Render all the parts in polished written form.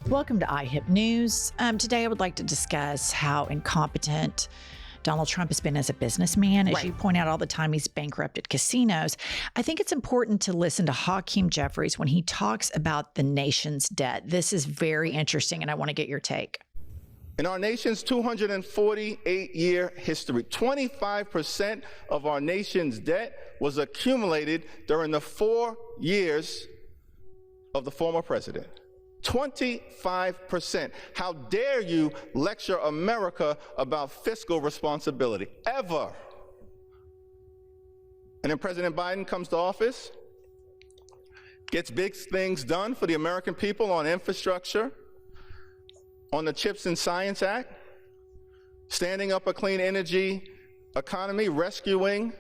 Welcome to IHIP News. Today I would like to discuss how incompetent Donald Trump has been as a businessman. As you point out all the time, he's bankrupted casinos. I think it's important to listen to Hakeem Jeffries when he talks about the nation's debt. This is very interesting, and I want to get your take. In our nation's 248-year history, 25% of our nation's debt was accumulated during the 4 years of the former president. 25%. How dare you lecture America about fiscal responsibility, ever? And then President Biden comes to office, gets big things done for the American people on infrastructure, on the CHIPS and Science Act, standing up a clean energy economy, rescuing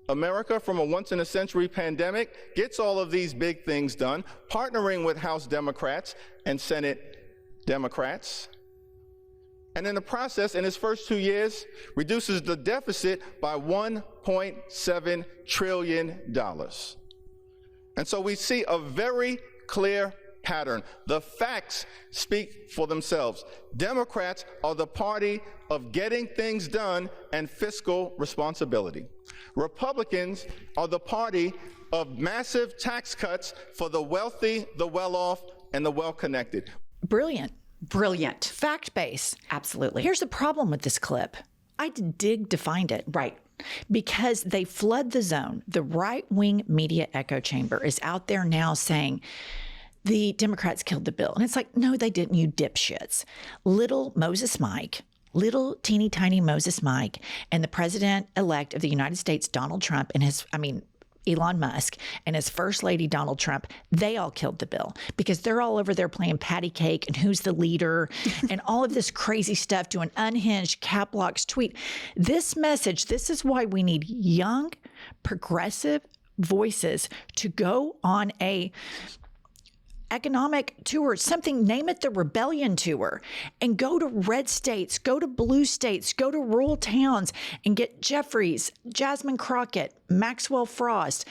America from a once-in-a-century pandemic, gets all of these big things done, partnering with House Democrats and Senate Democrats. And in the process, in his first 2 years, reduces the deficit by $1.7 trillion. And so we see a very clear pattern. The facts speak for themselves. Democrats are the party of getting things done and fiscal responsibility. Republicans are the party of massive tax cuts for the wealthy, the well-off, and the well-connected. Brilliant. Brilliant. Fact-based. Absolutely. Here's the problem with this clip. I had to dig to find it. Right. Because they flood the zone. The right-wing media echo chamber is out there now saying, the Democrats killed the bill. And it's like, no, they didn't, you dipshits. Little Moses Mike, little teeny tiny Moses Mike, and the president-elect of the United States, Donald Trump, and Elon Musk, and his first lady, Donald Trump, they all killed the bill because they're all over there playing patty cake and who's the leader and all of this crazy stuff to an unhinged cap locks tweet. This message, this is why we need young, progressive voices to go on a economic tour, something, name it the rebellion tour, and go to red states, go to blue states, go to rural towns and get Jeffries, Jasmine Crockett, Maxwell Frost,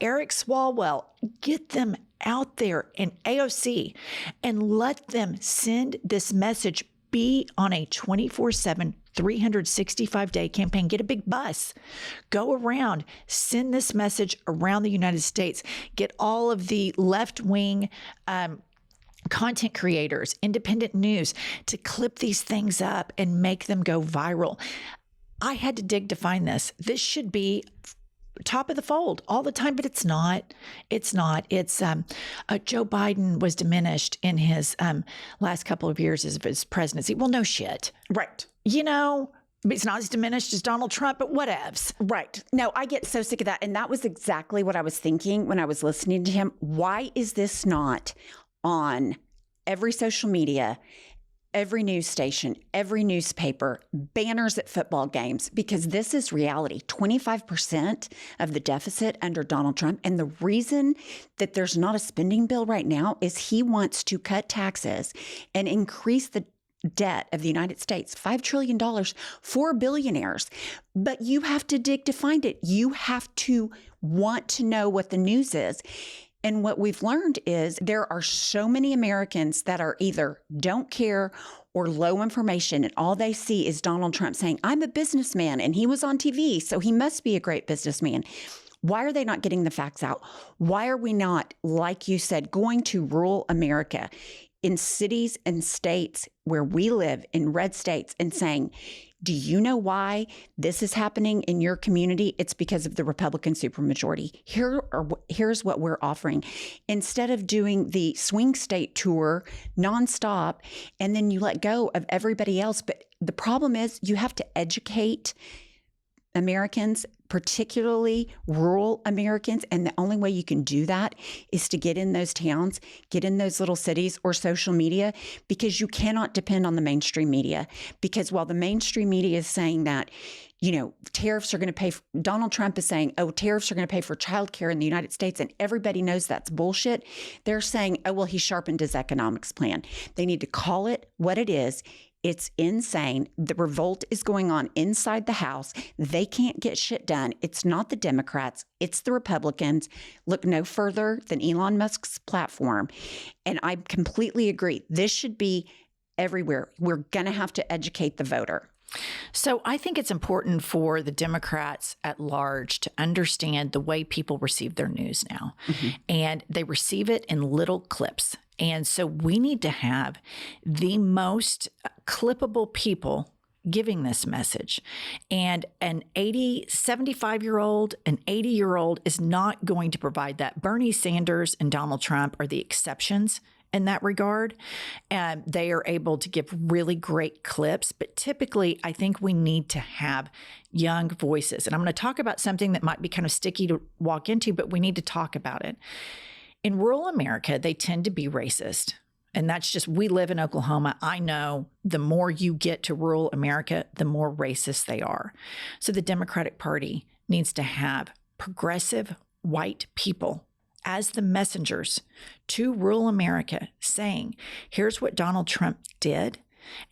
Eric Swalwell, get them out there in AOC and let them send this message, be on a 24/7 365-day campaign. Get a big bus, go around, send this message around the United States, get all of the left-wing content creators, independent news to clip these things up and make them go viral. I had to dig to find this. This should be top of the fold all the time, but it's not. It's not. It's Joe Biden was diminished in his last couple of years of his presidency. Well, no shit. Right. You know, it's not as diminished as Donald Trump, but whatevs. Right. No, I get so sick of that. And that was exactly what I was thinking when I was listening to him. Why is this not on every social media, every news station, every newspaper, banners at football games? Because this is reality. 25% of the deficit under Donald Trump. And the reason that there's not a spending bill right now is he wants to cut taxes and increase the debt of the United States, $5 trillion for billionaires. But you have to dig to find it. You have to want to know what the news is. And what we've learned is there are so many Americans that are either don't care or low information, and all they see is Donald Trump saying, I'm a businessman, and he was on TV, so he must be a great businessman. Why are they not getting the facts out? Why are we not, like you said, going to rural America in cities and states where we live, in red states, and saying, do you know why this is happening in your community? It's because of the Republican supermajority. Here's what we're offering. Instead of doing the swing state tour nonstop, and then you let go of everybody else. But the problem is you have to educate Americans, particularly rural Americans. And the only way you can do that is to get in those towns, get in those little cities or social media, because you cannot depend on the mainstream media. Because while the mainstream media is saying that, you know, tariffs are going to pay, Donald Trump is saying, oh, tariffs are going to pay for childcare in the United States, and everybody knows that's bullshit. They're saying, oh, well, he sharpened his economics plan. They need to call it what it is. It's insane. The revolt is going on inside the House. They can't get shit done. It's not the Democrats, it's the Republicans. Look no further than Elon Musk's platform. And I completely agree. This should be everywhere. We're going to have to educate the voter. So I think it's important for the Democrats at large to understand the way people receive their news now. And they receive it in little clips. And so we need to have the most clippable people giving this message. And an 75-year-old, an 80-year-old is not going to provide that. Bernie Sanders and Donald Trump are the exceptions in that regard. And they are able to give really great clips. But typically, I think we need to have young voices. And I'm going to talk about something that might be kind of sticky to walk into, but we need to talk about it. In rural America, they tend to be racist. And that's just, we live in Oklahoma. I know the more you get to rural America, the more racist they are. So the Democratic Party needs to have progressive white people as the messengers to rural America saying, here's what Donald Trump did.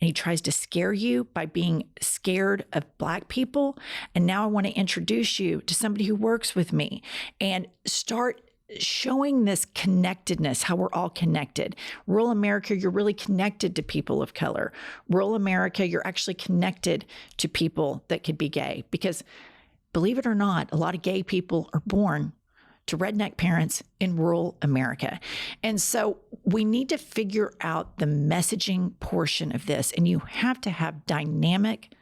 And he tries to scare you by being scared of Black people. And now I want to introduce you to somebody who works with me, and start showing this connectedness, how we're all connected. Rural America, you're really connected to people of color. Rural America, you're actually connected to people that could be gay. Because believe it or not, a lot of gay people are born to redneck parents in rural America. And so we need to figure out the messaging portion of this. And you have to have dynamic,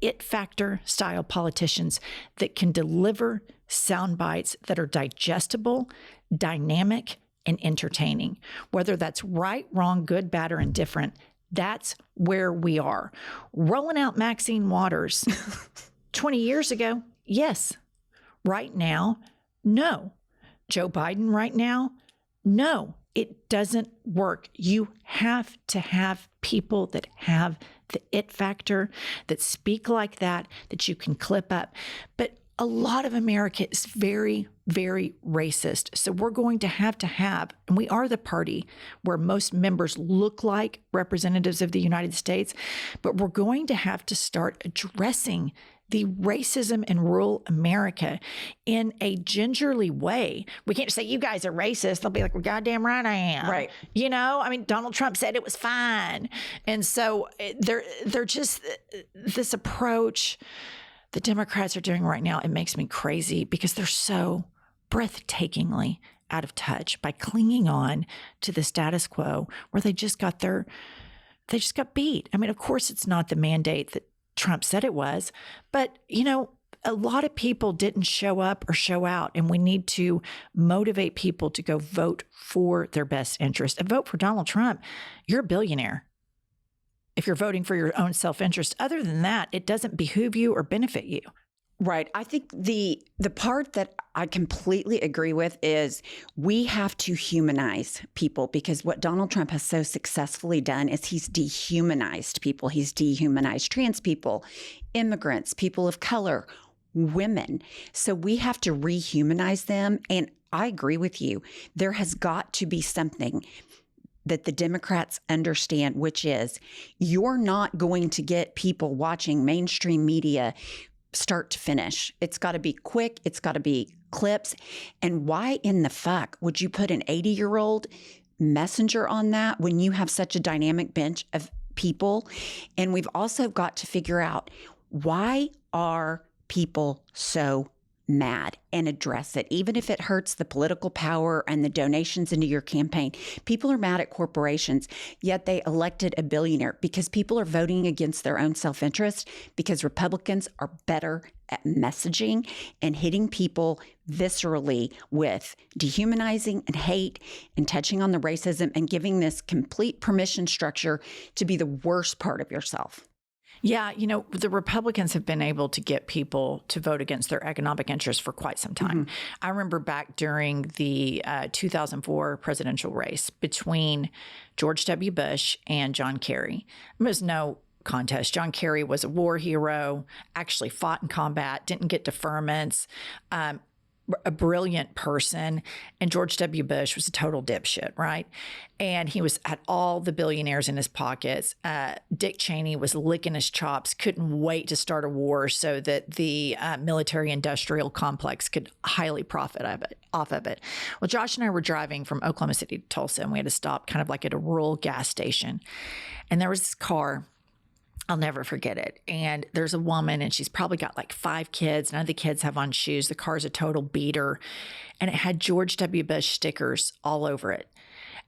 it factor style politicians that can deliver sound bites that are digestible, dynamic, and entertaining. Whether that's right, wrong, good, bad, or indifferent, that's where we are. Rolling out Maxine Waters 20 years ago, yes. Right now, no. Joe Biden right now, no. It doesn't work. You have to have people that have the it factor, that speak like that you can clip up. But a lot of America is very, very racist. So we're going to have, and we are the party where most members look like representatives of the United States, but we're going to have to start addressing the racism in rural America in a gingerly way. We can't just say, you guys are racist. They'll be like, well, goddamn right I am. Right. You know, I mean, Donald Trump said it was fine. And so they're just, this approach the Democrats are doing right now, it makes me crazy because they're so breathtakingly out of touch by clinging on to the status quo where they just got beat. I mean, of course, it's not the mandate that Trump said it was, but, you know, a lot of people didn't show up or show out, and we need to motivate people to go vote for their best interest. And vote for Donald Trump, you're a billionaire if you're voting for your own self-interest. Other than that, it doesn't behoove you or benefit you. Right. I think the part that I completely agree with is we have to humanize people, because what Donald Trump has so successfully done is he's dehumanized people. He's dehumanized trans people, immigrants, people of color, women. So we have to rehumanize them. And I agree with you. There has got to be something that the Democrats understand, which is you're not going to get people watching mainstream media start to finish. It's got to be quick. It's got to be clips. And why in the fuck would you put an 80-year-old messenger on that when you have such a dynamic bench of people? And we've also got to figure out, why are people so mad, and address it, even if it hurts the political power and the donations into your campaign. People are mad at corporations, yet they elected a billionaire because people are voting against their own self-interest, because Republicans are better at messaging and hitting people viscerally with dehumanizing and hate and touching on the racism and giving this complete permission structure to be the worst part of yourself. Yeah, you know, the Republicans have been able to get people to vote against their economic interests for quite some time. Mm-hmm. I remember back during the 2004 presidential race between George W. Bush and John Kerry. There was no contest. John Kerry was a war hero, actually fought in combat, didn't get deferments. a brilliant person, and George W. Bush was a total dipshit, right? And he had all the billionaires in his pockets. Dick Cheney was licking his chops, couldn't wait to start a war so that the military-industrial complex could highly profit off of it. Well, Josh and I were driving from Oklahoma City to Tulsa, and we had to stop kind of like at a rural gas station. And there was this car. I'll never forget it. And there's a woman, and she's probably got like 5 kids. None of the kids have on shoes. The car's a total beater. And it had George W. Bush stickers all over it.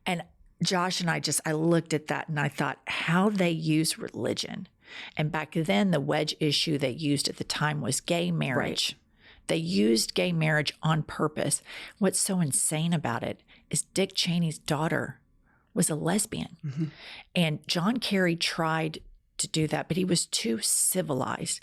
And Josh and I looked at that and I thought, how they use religion. And back then, the wedge issue they used at the time was gay marriage. Right. They used gay marriage on purpose. What's so insane about it is Dick Cheney's daughter was a lesbian. Mm-hmm. And John Kerry tried to do that, but he was too civilized.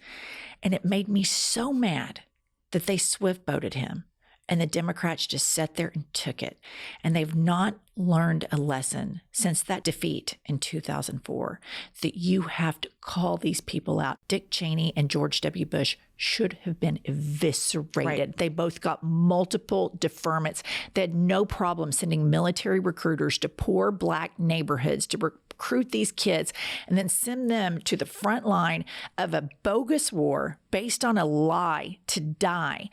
And it made me so mad that they swift boated him. And the Democrats just sat there and took it. And they've not learned a lesson since that defeat in 2004 that you have to call these people out. Dick Cheney and George W. Bush should have been eviscerated. Right. They both got multiple deferments. They had no problem sending military recruiters to poor Black neighborhoods to recruit these kids and then send them to the front line of a bogus war based on a lie to die.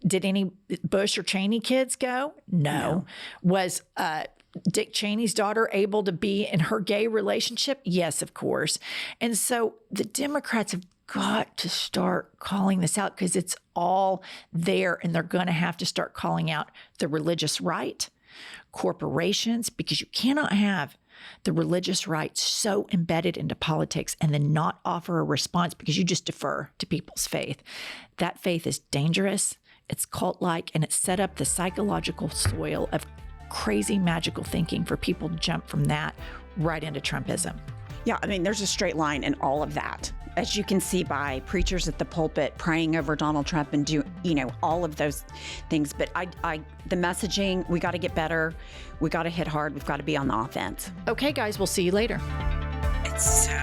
Did any Bush or Cheney kids go? No. Was Dick Cheney's daughter able to be in her gay relationship? Yes, of course. And so the Democrats have got to start calling this out because it's all there, and they're going to have to start calling out the religious right, corporations, because you cannot have the religious right so embedded into politics and then not offer a response because you just defer to people's faith. That faith is dangerous. It's cult-like, and it set up the psychological soil of crazy magical thinking for people to jump from that right into Trumpism. Yeah, I mean, there's a straight line in all of that, as you can see by preachers at the pulpit praying over Donald Trump and all of those things. But the messaging, we got to get better. We got to hit hard. We've got to be on the offense. Okay, guys, we'll see you later. It's so